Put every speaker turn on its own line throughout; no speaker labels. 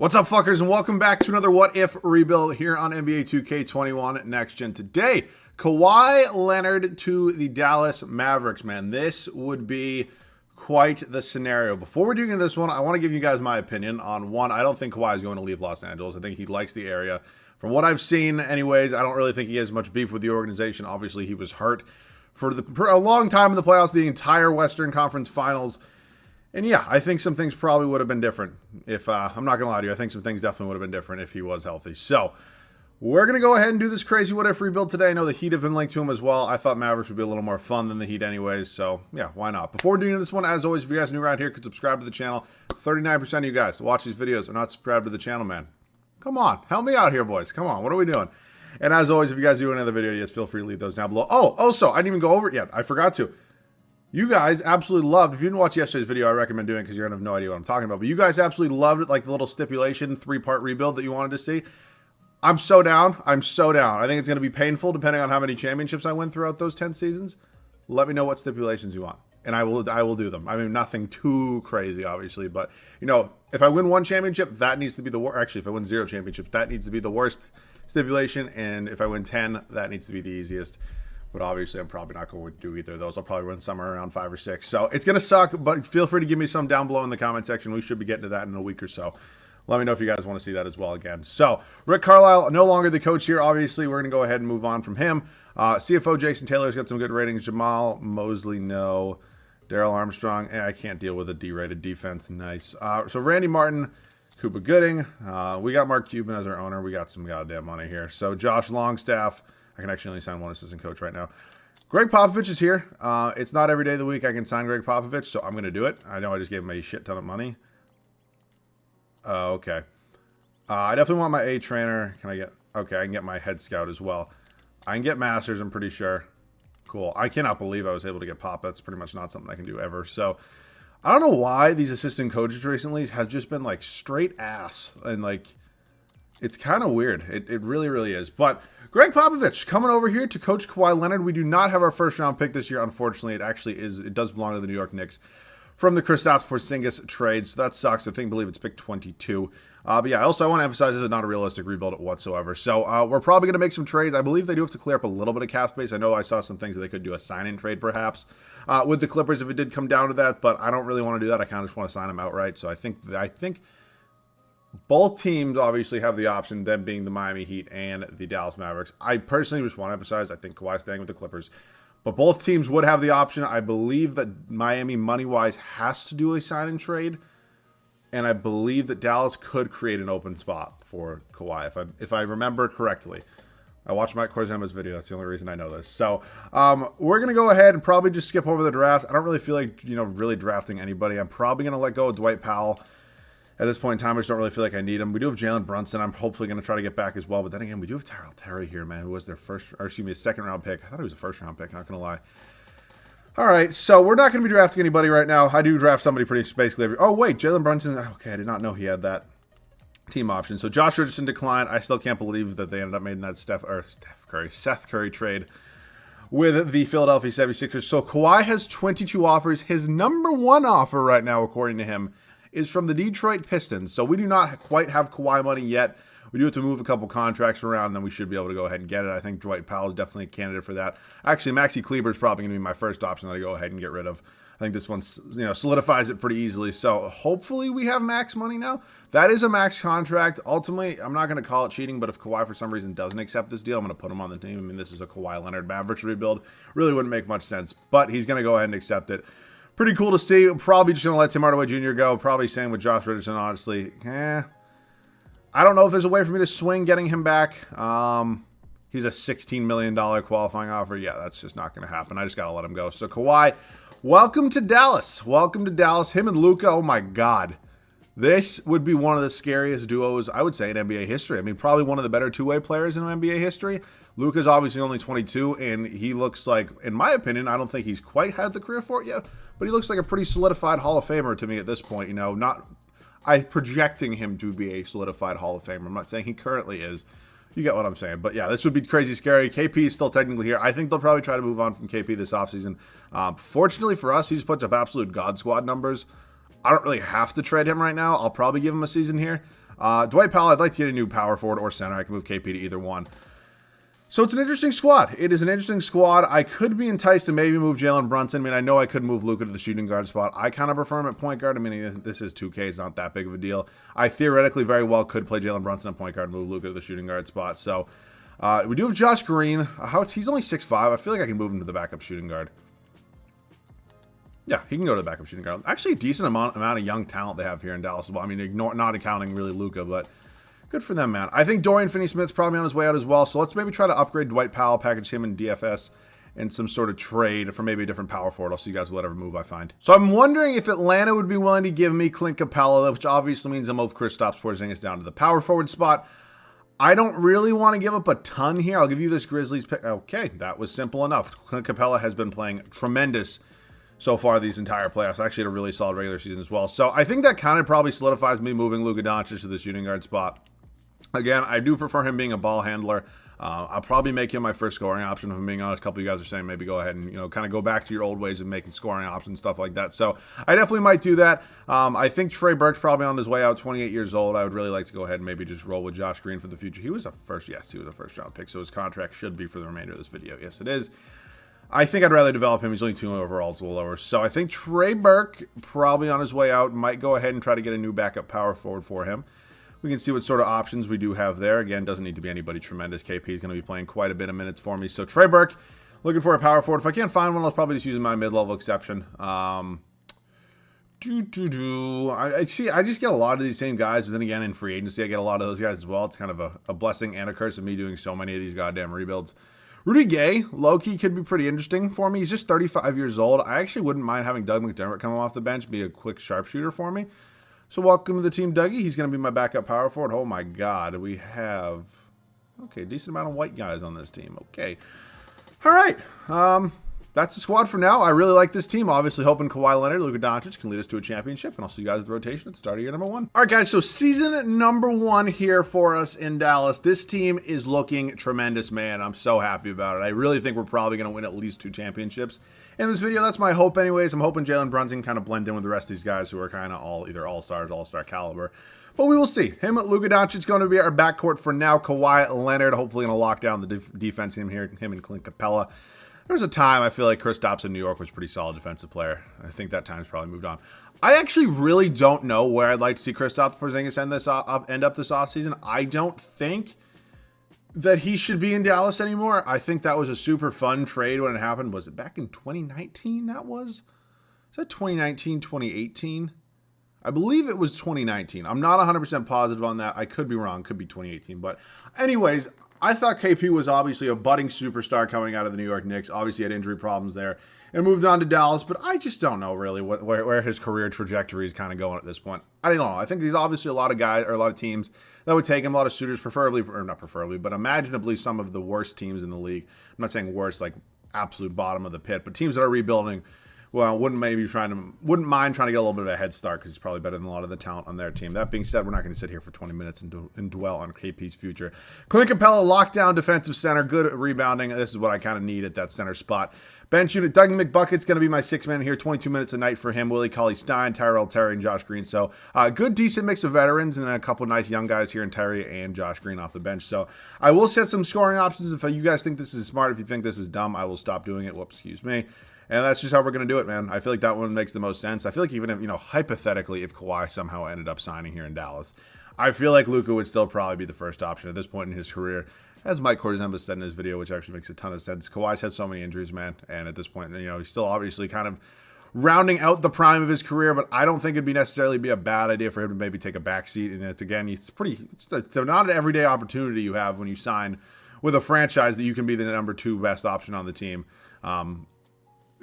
What's up, fuckers, and welcome back to another What If rebuild here on NBA 2K21 Next Gen. Today, Kawhi Leonard to the Dallas Mavericks, man. This would be quite the scenario. Before we're doing this one, I want to give you guys my opinion on one. I don't think Kawhi is going to leave Los Angeles. I think he likes the area. From what I've seen, anyways, I don't really think he has much beef with the organization. Obviously, he was hurt for a long time in the playoffs, the entire Western Conference Finals. And yeah, I think some things probably would have been different if, I'm not going to lie to you, I think some things definitely would have been different if he was healthy. So, we're going to go ahead and do this crazy what if rebuild today. I know the Heat have been linked to him as well. I thought Mavericks would be a little more fun than the Heat anyways, so yeah, why not? Before doing this one, as always, if you guys are new around here, could subscribe to the channel. 39% of you guys who watch these videos are not subscribed to the channel, man. Come on, help me out here, boys. Come on, what are we doing? And as always, if you guys do another video, yes, feel free to leave those down below. Oh, also, I didn't even go over it yet. I forgot to. You guys absolutely loved, if you didn't watch yesterday's video, I recommend doing it because you're going to have no idea what I'm talking about. But you guys absolutely loved it, like the little stipulation, 3-part rebuild that you wanted to see. I'm so down. I'm so down. I think it's going to be painful depending on how many championships I win throughout those 10 seasons. Let me know what stipulations you want, and I will do them. I mean, nothing too crazy, obviously, but, you know, if I win 1 championship, that needs to be the worst. Actually, if I win 0 championships, that needs to be the worst stipulation, and if I win 10, that needs to be the easiest. But obviously, I'm probably not going to do either of those. I'll probably win somewhere around 5 or 6. So it's going to suck, but feel free to give me some down below in the comment section. We should be getting to that in a week or so. Let me know if you guys want to see that as well again. So Rick Carlisle, no longer the coach here. Obviously, we're going to go ahead and move on from him. CFO Jason Taylor's got some good ratings. Jamal Mosley, no. Daryl Armstrong, I can't deal with a D-rated defense. Nice. So Randy Martin, Cuba Gooding. We got Mark Cuban as our owner. We got some goddamn money here. So Josh Longstaff. I can actually only sign 1 assistant coach right now. Greg Popovich is here. It's not every day of the week I can sign Greg Popovich, so I'm going to do it. I know I just gave him a shit ton of money. Okay. I definitely want my A trainer. Can I get... Okay, I can get my head scout as well. I can get masters, I'm pretty sure. Cool. I cannot believe I was able to get Pop. That's pretty much not something I can do ever. So, I don't know why these assistant coaches recently have just been, like, straight ass. And, like, it's kind of weird. It really, really is. But... Greg Popovich coming over here to coach Kawhi Leonard. We do not have our first-round pick this year, unfortunately. It does belong to the New York Knicks from the Kristaps Porzingis trade, so that sucks. I believe it's pick 22. But yeah, also I want to emphasize this is not a realistic rebuild whatsoever. So we're probably going to make some trades. I believe they do have to clear up a little bit of cap space. I know I saw some things that they could do a sign-in trade perhaps with the Clippers if it did come down to that, but I don't really want to do that. I kind of just want to sign them outright. So I think both teams obviously have the option, them being the Miami Heat and the Dallas Mavericks. I personally just want to emphasize, I think Kawhi's staying with the Clippers. But both teams would have the option. I believe that Miami, money-wise, has to do a sign-and-trade. And I believe that Dallas could create an open spot for Kawhi, if I remember correctly. I watched Mike Korzema's video. That's the only reason I know this. So we're going to go ahead and probably just skip over the draft. I don't really feel like, really drafting anybody. I'm probably going to let go of Dwight Powell. At this point in time, I just don't really feel like I need him. We do have Jalen Brunson. I'm hopefully going to try to get back as well. But then again, we do have Tyrell Terry here, man, who was their a second-round pick. I thought he was a first-round pick, not going to lie. All right, so we're not going to be drafting anybody right now. I do draft somebody basically every... Oh, wait, Jalen Brunson. Okay, I did not know he had that team option. So Josh Richardson declined. I still can't believe that they ended up making that Seth Curry trade with the Philadelphia 76ers. So Kawhi has 22 offers. His number 1 offer right now, according to him, is from the Detroit Pistons. So we do not quite have Kawhi money yet. We do have to move a couple contracts around, and then we should be able to go ahead and get it. I think Dwight Powell is definitely a candidate for that. Actually, Maxi Kleber is probably going to be my first option that I go ahead and get rid of. I think this one, solidifies it pretty easily. So hopefully we have max money now. That is a max contract. Ultimately, I'm not going to call it cheating, but if Kawhi for some reason doesn't accept this deal, I'm going to put him on the team. I mean, this is a Kawhi Leonard Mavericks rebuild. Really wouldn't make much sense, but he's going to go ahead and accept it. Pretty cool to see. Probably just going to let Tim Hardaway Jr. go. Probably same with Josh Richardson, honestly. I don't know if there's a way for me to swing getting him back. He's a $16 million qualifying offer. Yeah, that's just not going to happen. I just got to let him go. So, Kawhi, welcome to Dallas. Welcome to Dallas. Him and Luka, oh my God. This would be one of the scariest duos, I would say, in NBA history. I mean, probably one of the better two-way players in NBA history. Luka's obviously only 22, and he looks like, in my opinion, I don't think he's quite had the career for it yet, but he looks like a pretty solidified Hall of Famer to me at this point. I'm projecting him to be a solidified Hall of Famer. I'm not saying he currently is. You get what I'm saying. But yeah, this would be crazy scary. KP is still technically here. I think they'll probably try to move on from KP this offseason. Fortunately for us, he's put up absolute God Squad numbers. I don't really have to trade him right now. I'll probably give him a season here. Dwight Powell, I'd like to get a new power forward or center. I can move KP to either one. So it's an interesting squad. It is an interesting squad. I could be enticed to maybe move Jalen Brunson. I mean, I know I could move Luka to the shooting guard spot. I kind of prefer him at point guard. I mean, this is 2K. It's not that big of a deal. I theoretically very well could play Jalen Brunson at point guard and move Luka to the shooting guard spot. So we do have Josh Green. He's only 6'5". I feel like I can move him to the backup shooting guard. Yeah, he can go to the backup shooting guard. Actually, a decent amount of young talent they have here in Dallas as well. I mean, not accounting really Luka, but good for them, man. I think Dorian Finney-Smith's probably on his way out as well. So let's maybe try to upgrade Dwight Powell, package him in DFS in some sort of trade for maybe a different power forward. I'll see you guys with whatever move I find. So I'm wondering if Atlanta would be willing to give me Clint Capella, which obviously means I'll move Kristaps Porzingis down to the power forward spot. I don't really want to give up a ton here. I'll give you this Grizzlies pick. Okay, that was simple enough. Clint Capella has been playing tremendous so far these entire playoffs. I actually had a really solid regular season as well. So I think that kind of probably solidifies me moving Luka Doncic to the shooting guard spot. Again, I do prefer him being a ball handler. I'll probably make him my first scoring option, if I'm being honest. A couple of you guys are saying maybe go ahead and, kind of go back to your old ways of making scoring options, stuff like that. So I definitely might do that. I think Trey Burke's probably on his way out, 28 years old. I would really like to go ahead and maybe just roll with Josh Green for the future. He was a first round pick, so his contract should be for the remainder of this video. Yes, it is. I think I'd rather develop him. He's only 2 overalls, a little lower. So I think Trey Burke, probably on his way out, might go ahead and try to get a new backup power forward for him. We can see what sort of options we do have there. Again, doesn't need to be anybody tremendous. KP is going to be playing quite a bit of minutes for me. So Trey Burke, looking for a power forward. If I can't find one, I'll probably just use my mid-level exception. I just get a lot of these same guys, but then again, in free agency, I get a lot of those guys as well. It's kind of a blessing and a curse of me doing so many of these goddamn rebuilds. Rudy Gay, low-key, could be pretty interesting for me. He's just 35 years old. I actually wouldn't mind having Doug McDermott come off the bench, be a quick sharpshooter for me. So welcome to the team, Dougie. He's going to be my backup power forward. Oh, my God. We have, a decent amount of white guys on this team. Okay. All right. That's the squad for now. I really like this team. Obviously, hoping Kawhi Leonard, Luka Doncic can lead us to a championship. And I'll see you guys at the rotation at the start of year number 1. All right, guys. So season number 1 here for us in Dallas. This team is looking tremendous, man. I'm so happy about it. I really think we're probably going to win at least 2 championships in this video. That's my hope anyways. I'm hoping Jalen Brunson kind of blend in with the rest of these guys who are kind of all either all-stars, all-star caliber. But we will see. Him at Luka Doncic is going to be our backcourt for now. Kawhi Leonard hopefully going to lock down the defense. Him and Clint Capella. There was a time I feel like Kristaps in New York was a pretty solid defensive player. I think that time's probably moved on. I actually really don't know where I'd like to see Kristaps Porzingis end up this offseason. I don't think that he should be in Dallas anymore. I think that was a super fun trade when it happened. Was it back in 2019 that was? Is that 2019, 2018? I believe it was 2019. I'm not 100% positive on that. I could be wrong. Could be 2018. But anyways, I thought KP was obviously a budding superstar coming out of the New York Knicks. Obviously had injury problems there and moved on to Dallas. But I just don't know really where his career trajectory is kind of going at this point. I don't know. I think there's obviously a lot of guys or a lot of teams that would take him, a lot of suitors, preferably, or not preferably, but imaginably some of the worst teams in the league. I'm not saying worst, like absolute bottom of the pit, but teams that are rebuilding. Well, wouldn't mind trying to get a little bit of a head start because he's probably better than a lot of the talent on their team. That being said, we're not going to sit here for 20 minutes and dwell on KP's future. Clint Capella, lockdown defensive center, good at rebounding. This is what I kind of need at that center spot. Bench unit, Doug McBucket's going to be my 6th man here, 22 minutes a night for him. Willie Cauley-Stein, Tyrell Terry, and Josh Green. So good, decent mix of veterans and then a couple nice young guys here in Terry and Josh Green off the bench. So I will set some scoring options. If you guys think this is smart, if you think this is dumb, I will stop doing it. Whoops, excuse me. And that's just how we're going to do it, man. I feel like that one makes the most sense. I feel like even if, hypothetically, if Kawhi somehow ended up signing here in Dallas, I feel like Luka would still probably be the first option at this point in his career. As Mike Korzemba said in his video, which actually makes a ton of sense. Kawhi's had so many injuries, man. And at this point, he's still obviously kind of rounding out the prime of his career, but I don't think it'd be necessarily be a bad idea for him to maybe take a backseat. And it's not an everyday opportunity you have when you sign with a franchise that you can be the number 2 best option on the team.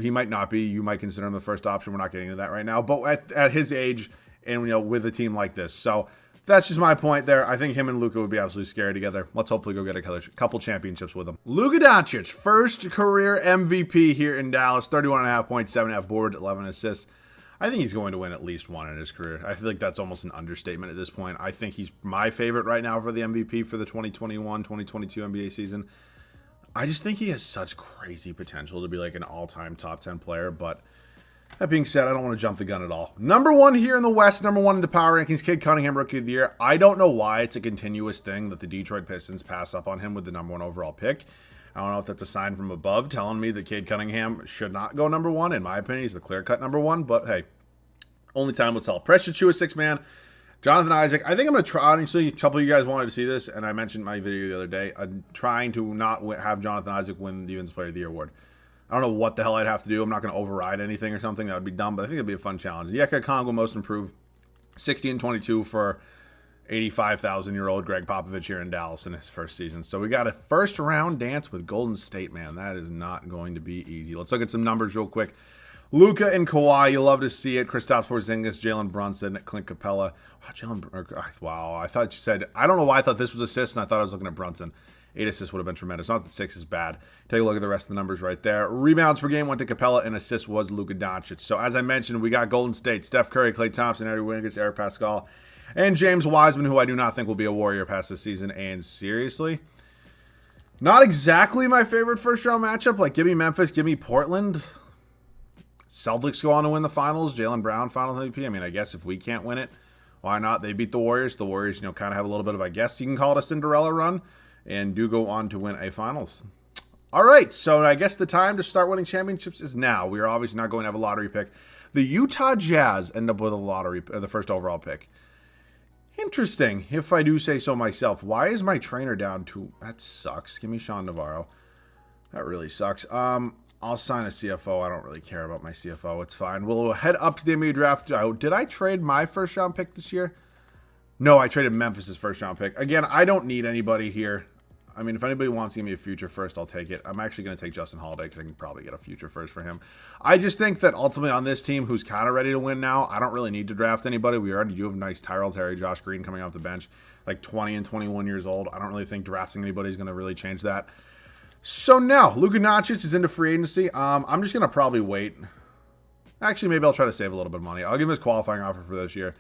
He might not be. You might consider him the first option. We're not getting into that right now. But at his age and, with a team like this. So that's just my point there. I think him and Luka would be absolutely scary together. Let's hopefully go get a couple championships with him. Luka Doncic, first career MVP here in Dallas. 31.5 points, 7.5 boards, 11 assists. I think he's going to win at least one in his career. I feel like that's almost an understatement at this point. I think he's my favorite right now for the MVP for the 2021-2022 NBA season. I just think he has such crazy potential to be like an all-time top 10 player, but That being said, I don't want to jump the gun at all. Number 1 here in the West, number 1 in the power rankings, Cade Cunningham, Rookie of the Year. I don't know why it's a continuous thing that the Detroit Pistons pass up on him with the number 1 overall pick. I don't know if that's a sign from above telling me that Cade Cunningham should not go number 1. In my opinion, he's the clear-cut number 1, but hey, only time will tell. Precious Achiuwa, 6-man. Jonathan Isaac. I think I'm going to try, honestly, a couple of you guys wanted to see this, and I mentioned in my video the other day, I'm trying to not have Jonathan Isaac win the Defensive Player of the Year award. I don't know what the hell I'd have to do. I'm not going to override anything or something. That would be dumb, but I think it'd be a fun challenge. Yeka Kongo, most improved. 60 and 22 for 85,000-year-old Greg Popovich here in Dallas in his first season. So we got a first-round dance with Golden State, man. That is not going to be easy. Let's look at some numbers real quick. Luka and Kawhi, you love to see it. Kristaps Porzingis, Jalen Brunson, Clint Capella. Wow, I thought you said, I don't know why I thought this was assists, and I thought I was looking at Brunson. 8 assists would have been tremendous. Not that 6 is bad. Take a look at the rest of the numbers right there. Rebounds per game went to Capella, and assists was Luka Doncic. So as I mentioned, we got Golden State, Steph Curry, Klay Thompson, Andrew Wiggins, Eric Pascal, and James Wiseman, who I do not think will be a Warrior past this season. And seriously, not exactly my favorite first-round matchup. Like, give me Memphis, give me Portland. Celtics go on to win the finals. Jaylen Brown, finals MVP. I mean, I guess if we can't win it, why not? They beat the Warriors. The Warriors, kind of have a little bit of, I guess you can call it a Cinderella run, and do go on to win a finals. All right, so I guess the time to start winning championships is now. We are obviously not going to have a lottery pick. The Utah Jazz end up with the first overall pick. Interesting, if I do say so myself. Why is my trainer down to... That sucks. Give me Sean Navarro. That really sucks. I'll sign a CFO. I don't really care about my CFO. It's fine. We'll head up to the NBA draft. Did I trade my first-round pick this year? No, I traded Memphis' first-round pick. Again, I don't need anybody here. I mean, if anybody wants to give me a future first, I'll take it. I'm actually going to take Justin Holiday because I can probably get a future first for him. I just think that ultimately on this team, who's kind of ready to win now, I don't really need to draft anybody. We already do have nice Tyrell Terry, Josh Green coming off the bench, like 20 and 21 years old. I don't really think drafting anybody is going to really change that. So now, Luka Doncic is into free agency. I'm just going to probably wait. Actually, maybe I'll try to save a little bit of money. I'll give him his qualifying offer for this year.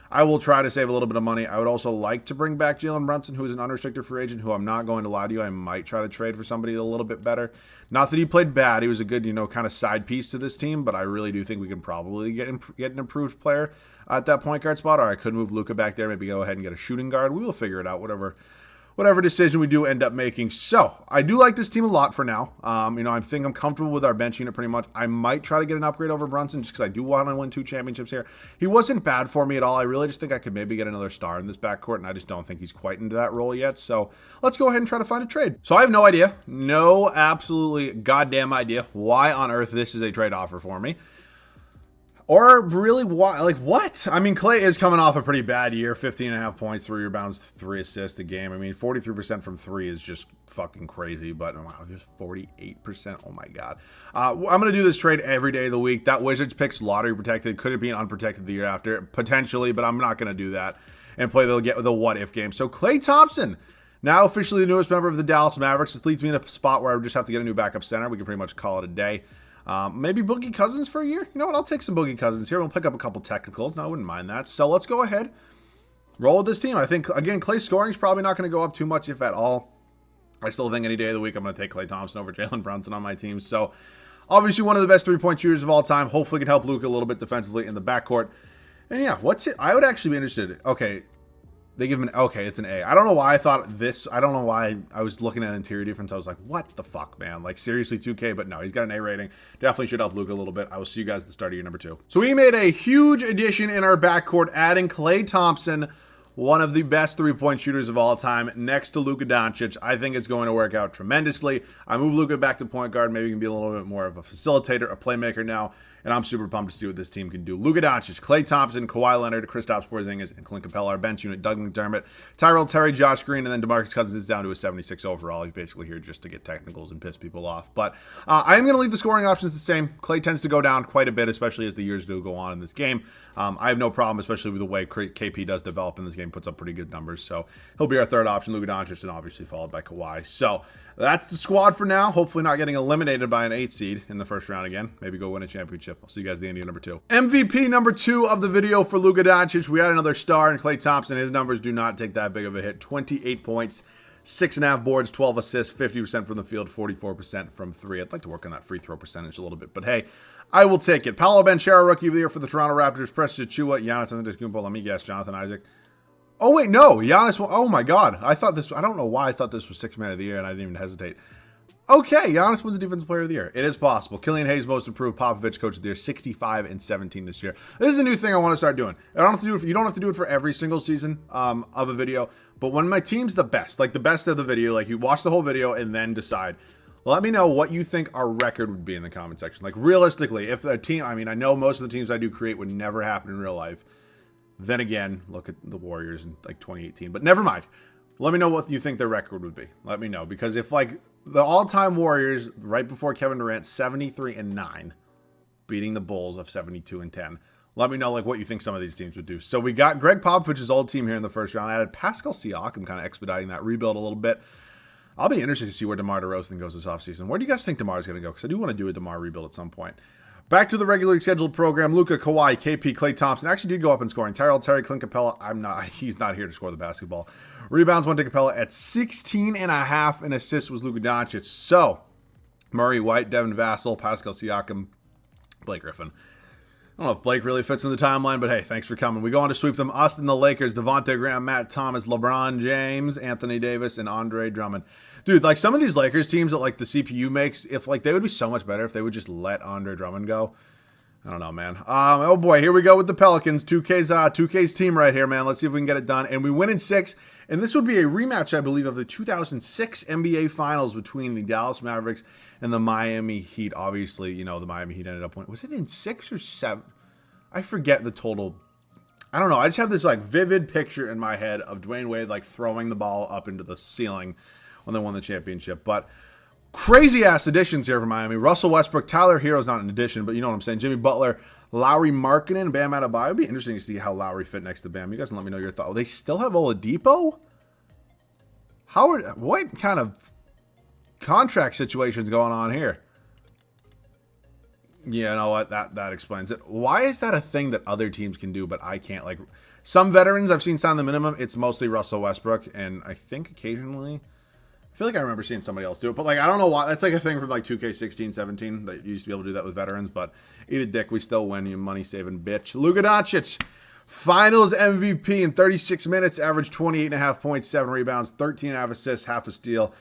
I will try to save a little bit of money. I would also like to bring back Jalen Brunson, who is an unrestricted free agent, who I'm not going to lie to you. I might try to trade for somebody a little bit better. Not that he played bad. He was a good, kind of side piece to this team, but I really do think we can probably get an improved player at that point guard spot, or I could move Luka back there, maybe go ahead and get a shooting guard. We will figure it out, whatever decision we do end up making. So I do like this team a lot for now. I think I'm comfortable with our bench unit pretty much. I might try to get an upgrade over Brunson just because I do want to win 2 championships here. He wasn't bad for me at all. I really just think I could maybe get another star in this backcourt, and I just don't think he's quite into that role yet. So let's go ahead and try to find a trade. So I have no idea, no absolutely goddamn idea why on earth this is a trade offer for me. Or really, why? Like, what? I mean, Klay is coming off a pretty bad year. 15.5 points, 3 rebounds, 3 assists a game. I mean, 43% from 3 is just fucking crazy. But, wow, just 48%. Oh, my God. I'm going to do this trade every day of the week. That Wizards pick's lottery protected. Could it be unprotected the year after? Potentially, but I'm not going to do that and play the what-if game. So, Klay Thompson, now officially the newest member of the Dallas Mavericks. This leads me in a spot where I just have to get a new backup center. We can pretty much call it a day. Maybe Boogie Cousins for a year. You know what? I'll take some Boogie Cousins here. We'll pick up a couple technicals. No, I wouldn't mind that. So let's go ahead. Roll with this team. I think, again, Klay's scoring is probably not going to go up too much, if at all. I still think any day of the week I'm going to take Klay Thompson over Jalen Brunson on my team. So obviously one of the best 3-point shooters of all time. Hopefully can help Luka a little bit defensively in the backcourt. And yeah, what's it? I would actually be interested. Okay. They give him an, okay, it's an A. I don't know why I thought this, I don't know why I was looking at interior defense. I was like, what the fuck, man? Like, seriously, 2K, but no, he's got an A rating. Definitely should help Luka a little bit. I will see you guys at the start of year number 2. So we made a huge addition in our backcourt, adding Klay Thompson, one of the best 3-point shooters of all time, next to Luka Doncic. I think it's going to work out tremendously. I move Luka back to point guard. Maybe he can be a little bit more of a facilitator, a playmaker now. And I'm super pumped to see what this team can do. Luka Doncic, Klay Thompson, Kawhi Leonard, Kristaps Porzingis, and Clint Capella. Our bench unit, Doug McDermott, Tyrell Terry, Josh Green, and then DeMarcus Cousins is down to a 76 overall. He's basically here just to get technicals and piss people off. But I am going to leave the scoring options the same. Klay tends to go down quite a bit, especially as the years do go on in this game. I have no problem, especially with the way KP does develop in this game, puts up pretty good numbers. So he'll be our third option, Luka Doncic, and obviously followed by Kawhi. So that's the squad for now. Hopefully not getting eliminated by an 8 seed in the first round again. Maybe go win a championship. I'll see you guys at the end of number 2. MVP number 2 of the video for Luka Doncic. We had another star in Klay Thompson. His numbers do not take that big of a hit. 28 points, 6.5 boards, 12 assists, 50% from the field, 44% from three. I'd like to work on that free throw percentage a little bit, but hey, I will take it. Paolo Banchero, Rookie of the Year for the Toronto Raptors. Precious Achiuwa, Giannis Antetokounmpo. Let me guess, Jonathan Isaac. Oh, wait, no. Giannis. Oh, my God. I don't know why I thought this was Sixth Man of the Year, and I didn't even hesitate. Okay, Giannis wins Defensive Player of the Year. It is possible. Killian Hayes, Most Improved. Popovich, Coach of the Year, 65 and 17 this year. This is a new thing I want to start doing. You don't have to do it for every single season of a video, but when my team's the best, like the best of the video, like you watch the whole video and then decide. Let me know what you think our record would be in the comment section. Like realistically, if the team, I mean, I know most of the teams I do create would never happen in real life. Then again, look at the Warriors in like 2018, but never mind. Let me know what you think their record would be. Let me know, because if like the all-time Warriors right before Kevin Durant, 73-9, beating the Bulls of 72-10. Let me know like what you think some of these teams would do. So we got Greg Popovich's old team here in the first round. I added Pascal Siakam, kind of expediting that rebuild a little bit. I'll be interested to see where DeMar DeRozan goes this offseason. Where do you guys think DeMar's going to go? Because I do want to do a DeMar rebuild at some point. Back to the regularly scheduled program. Luka, Kawhi, KP, Klay Thompson actually did go up in scoring. Terry, Clint Capella, he's not here to score the basketball. Rebounds went to Capella at 16.5, and assists was Luka Doncic. So, Murray White, Devin Vassell, Pascal Siakam, Blake Griffin. I don't know if Blake really fits in the timeline, but hey, thanks for coming. We go on to sweep them. Us and the Lakers, Devontae Graham, Matt Thomas, LeBron James, Anthony Davis, and Andre Drummond. Dude, like some of these Lakers teams that like the CPU makes, if like they would be so much better if they would just let Andre Drummond go. I don't know, man. Oh boy, here we go with the Pelicans. 2K's team right here, man. Let's see if we can get it done. And we win in 6. And this would be a rematch, I believe, of the 2006 NBA Finals between the Dallas Mavericks and the Miami Heat. Obviously, you know, the Miami Heat ended up winning. Was it in 6 or 7? I forget the total. I don't know. I just have this like vivid picture in my head of Dwayne Wade like throwing the ball up into the ceiling when they won the championship. But crazy ass additions here for Miami. Russell Westbrook, Tyler Hero's not an addition, but you know what I'm saying. Jimmy Butler, Lowry Markkanen, Bam Adebayo. It'd be interesting to see how Lowry fit next to Bam. You guys can let me know your thoughts. Oh, they still have Oladipo? What kind of contract situations going on here? Yeah, you know what? That explains it. Why is that a thing that other teams can do, but I can't? Like some veterans I've seen sign the minimum. It's mostly Russell Westbrook, and I think occasionally, I feel like I remember seeing somebody else do it, but like I don't know why. That's like a thing from like 2K16, 17 that you used to be able to do that with veterans. But eat a dick, we still win. You money saving bitch. Luka Doncic, Finals MVP in 36 minutes, averaged 28.5 points, 7 rebounds, 13.5 assists, half a steal.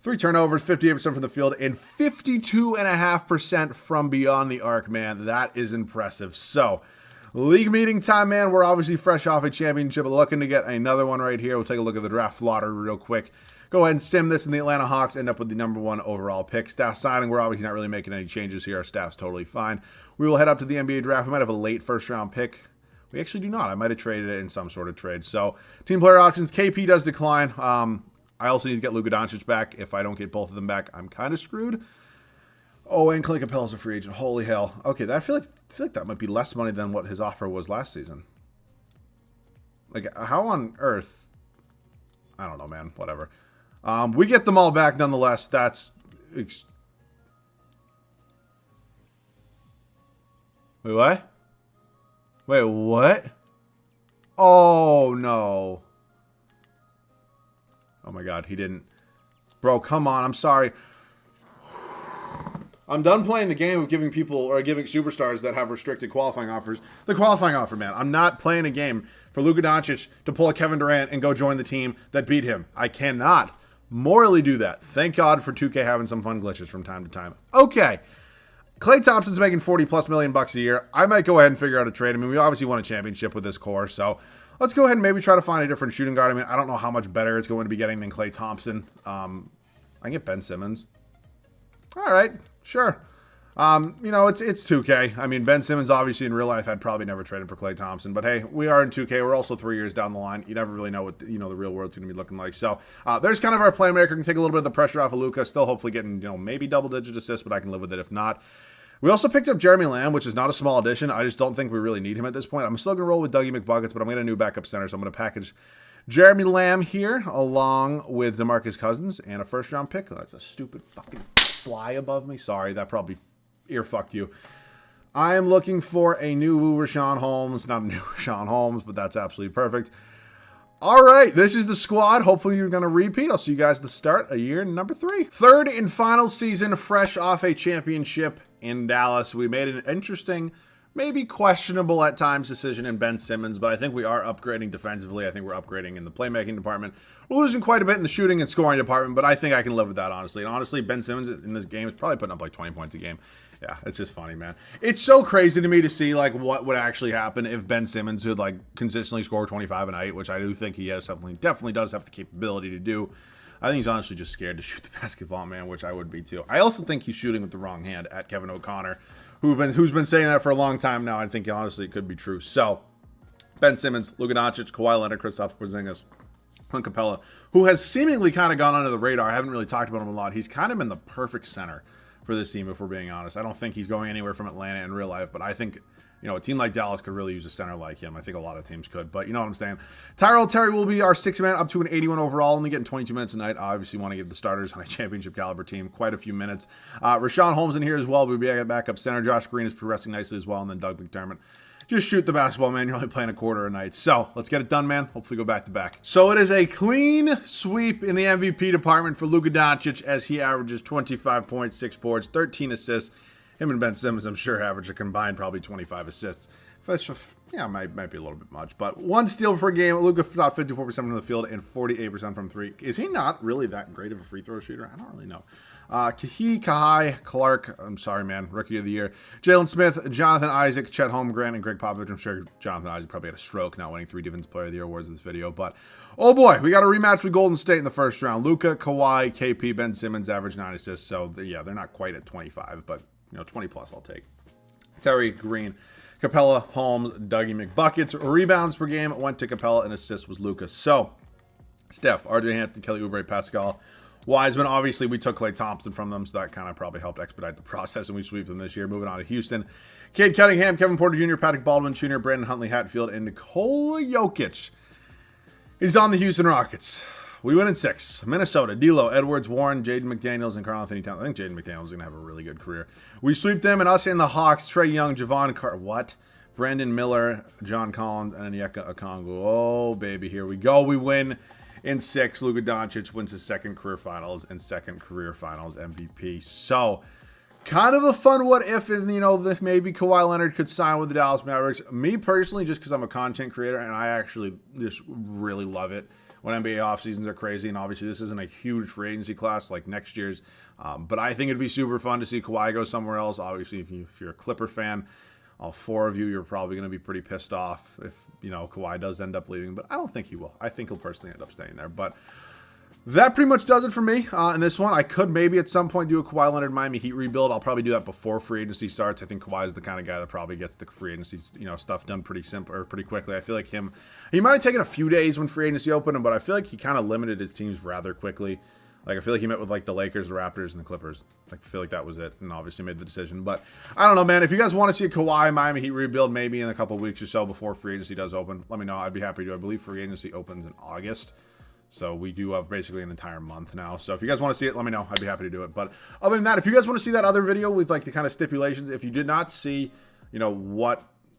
3 turnovers, 58% from the field, and 52.5% from beyond the arc, man. That is impressive. So, league meeting time, man. We're obviously fresh off a championship, looking to get another one right here. We'll take a look at the draft lottery real quick. Go ahead and sim this, and the Atlanta Hawks end up with the #1 overall pick. Staff signing, we're obviously not really making any changes here. Our staff's totally fine. We will head up to the NBA draft. We might have a late first-round pick. We actually do not. I might have traded it in some sort of trade. So, team player options. KP does decline. I also need to get Luka Doncic back. If I don't get both of them back, I'm kind of screwed. Oh, and Clint Capella's a free agent. Holy hell. Okay, I feel like that might be less money than what his offer was last season. Like, how on earth? I don't know, man. Whatever. We get them all back nonetheless. That's... Wait, what? Wait, what? Oh, no. Oh my God, he didn't. Bro, come on. I'm sorry. I'm done playing the game of giving people or giving superstars that have restricted qualifying offers the qualifying offer, man. I'm not playing a game for Luka Doncic to pull a Kevin Durant and go join the team that beat him. I cannot morally do that. Thank God for 2K having some fun glitches from time to time. Okay. Klay Thompson's making $40+ million a year. I might go ahead and figure out a trade. I mean, we obviously won a championship with this core, so let's go ahead and maybe try to find a different shooting guard. I mean, I don't know how much better it's going to be getting than Klay Thompson. I can get Ben Simmons. All right, sure. You know, it's 2K. I mean, Ben Simmons, obviously, in real life, I'd probably never trade him for Klay Thompson. But hey, we are in 2K. We're also 3 years down the line. You never really know what, the real world's going to be looking like. So there's kind of our playmaker. Can take a little bit of the pressure off of Luka. Still hopefully getting, maybe double-digit assists, but I can live with it if not. We also picked up Jeremy Lamb, which is not a small addition. I just don't think we really need him at this point. I'm still going to roll with Dougie McBuckets, but I'm going to new backup center, so I'm going to package Jeremy Lamb here along with DeMarcus Cousins and a first-round pick. That's a stupid fucking fly above me. Sorry, that probably ear-fucked you. I am looking for a new Rashawn Holmes. Not a new Rashawn Holmes, but that's absolutely perfect. All right, this is the squad. Hopefully you're going to repeat. I'll see you guys at the start of year number 3. Third and final season, fresh off a championship in Dallas. We made an interesting, maybe questionable at times decision in Ben Simmons, but I think we are upgrading defensively. I think we're upgrading in the playmaking department. We're losing quite a bit in the shooting and scoring department, but I think I can live with that, honestly. And honestly, Ben Simmons in this game is probably putting up like 20 points a game. Yeah, it's just funny, man. It's so crazy to me to see like what would actually happen if Ben Simmons would like consistently score 25 a night, which I do think he has definitely does have the capability to do. I think he's honestly just scared to shoot the basketball, man, which I would be too. I also think he's shooting with the wrong hand at Kevin O'Connor, who's been saying that for a long time now. I think honestly it could be true. So, Ben Simmons, Luka Doncic, Kawhi Leonard, Kristaps Porzingis, Clint Capella, who has seemingly kind of gone under the radar. I haven't really talked about him a lot. He's kind of been the perfect center for this team, if we're being honest. I don't think he's going anywhere from Atlanta in real life, but I think, you know, a team like Dallas could really use a center like him. I think a lot of teams could, but you know what I'm saying. Tyrell Terry will be our 6th man, up to an 81 overall, only getting 22 minutes a night. I obviously want to give the starters on a championship caliber team quite a few minutes. Rashawn Holmes in here as well. We'll be a backup center. Josh Green is progressing nicely as well, and then Doug McDermott. Just shoot the basketball, man. You're only playing a quarter a night. So let's get it done, man. Hopefully go back to back. So it is a clean sweep in the MVP department for Luka Doncic as he averages 25 points, 6 boards, 13 assists. Him and Ben Simmons, I'm sure, average a combined probably 25 assists. Yeah, might be a little bit much, but 1 steal per game. Luka shot 54% from the field and 48% from 3. Is he not really that great of a free throw shooter? I don't really know. Kawhi Clark, I'm sorry, man, Rookie of the Year. Jalen Smith, Jonathan Isaac, Chet Holmgren, and Greg Popovich. I'm sure Jonathan Isaac probably had a stroke not winning 3 Defensive Player of the Year awards in this video, but oh boy, we got a rematch with Golden State in the first round. Luka, Kawhi, KP, Ben Simmons average 9 assists, so yeah, they're not quite at 25, but you know, 20 plus I'll take. Terry Green, Capella, Holmes, Dougie McBuckets. Rebounds per game went to Capella, and assists was Luka. So, Steph, RJ Hampton, Kelly Oubre, Pascal, Wiseman. Obviously, we took Klay Thompson from them, so that kind of probably helped expedite the process, and we sweep them this year. Moving on to Houston. Cade Cunningham, Kevin Porter Jr., Patrick Baldwin Jr., Brandon Huntley Hatfield, and Nikola Jokic is on the Houston Rockets. We win in 6. Minnesota, D'Lo, Edwards, Warren, Jaden McDaniels, and Karl-Anthony Towns. I think Jaden McDaniels is going to have a really good career. We sweep them, and us and the Hawks, Trae Young, Javon Carter, Brandon Miller, John Collins, and Onyeka Okongwu. Oh, baby, here we go. We win in 6. Luka Doncic wins his 2nd career finals and 2nd career finals MVP. So, kind of a fun what if, and you know, maybe Kawhi Leonard could sign with the Dallas Mavericks. Me personally, just because I'm a content creator, and I actually just really love it when NBA off seasons are crazy, and obviously this isn't a huge free agency class like next year's, but I think it'd be super fun to see Kawhi go somewhere else. Obviously, if you're a Clipper fan, all 4 of you, you're probably going to be pretty pissed off if, you know, Kawhi does end up leaving, but I don't think he will. I think he'll personally end up staying there, but that pretty much does it for me in this one. I could maybe at some point do a Kawhi Leonard Miami Heat rebuild. I'll probably do that before free agency starts. I think Kawhi is the kind of guy that probably gets the free agency, you know, stuff done pretty simple or pretty quickly. I feel like he might have taken a few days when free agency opened, but I feel like he kind of limited his teams rather quickly. Like, I feel like he met with, like, the Lakers, the Raptors, and the Clippers. Like, I feel like that was it, and obviously made the decision. But I don't know, man. If you guys want to see a Kawhi Miami Heat rebuild maybe in a couple weeks or so before free agency does open, let me know. I'd be happy to. I believe free agency opens in August. So we do have basically an entire month now. So if you guys want to see it, let me know. I'd be happy to do it. But other than that, if you guys want to see that other video with, like, the kind of stipulations, if you did not see, you know,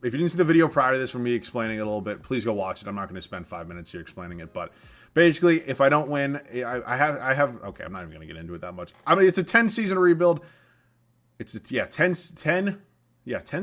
if you didn't see the video prior to this from me explaining it a little bit, please go watch it. I'm not going to spend 5 minutes here explaining it, but basically, if I don't win, I have. Okay, I'm not even going to get into it that much. I mean, it's a 10-season rebuild. It's 10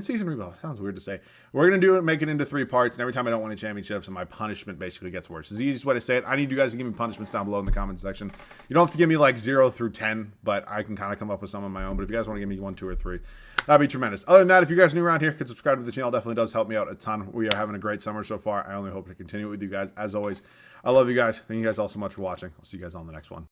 season rebuild. Sounds weird to say. We're going to do it, make it into 3 parts, and every time I don't win a championship, and my punishment basically gets worse. It's the easiest way to say it. I need you guys to give me punishments down below in the comment section. You don't have to give me like 0 through 10, but I can kind of come up with some of my own. But if you guys want to give me 1, 2, or 3, that'd be tremendous. Other than that, if you guys are new around here, could subscribe to the channel. Definitely does help me out a ton. We are having a great summer so far. I only hope to continue it with you guys. As always, I love you guys. Thank you guys all so much for watching. I'll see you guys on the next one.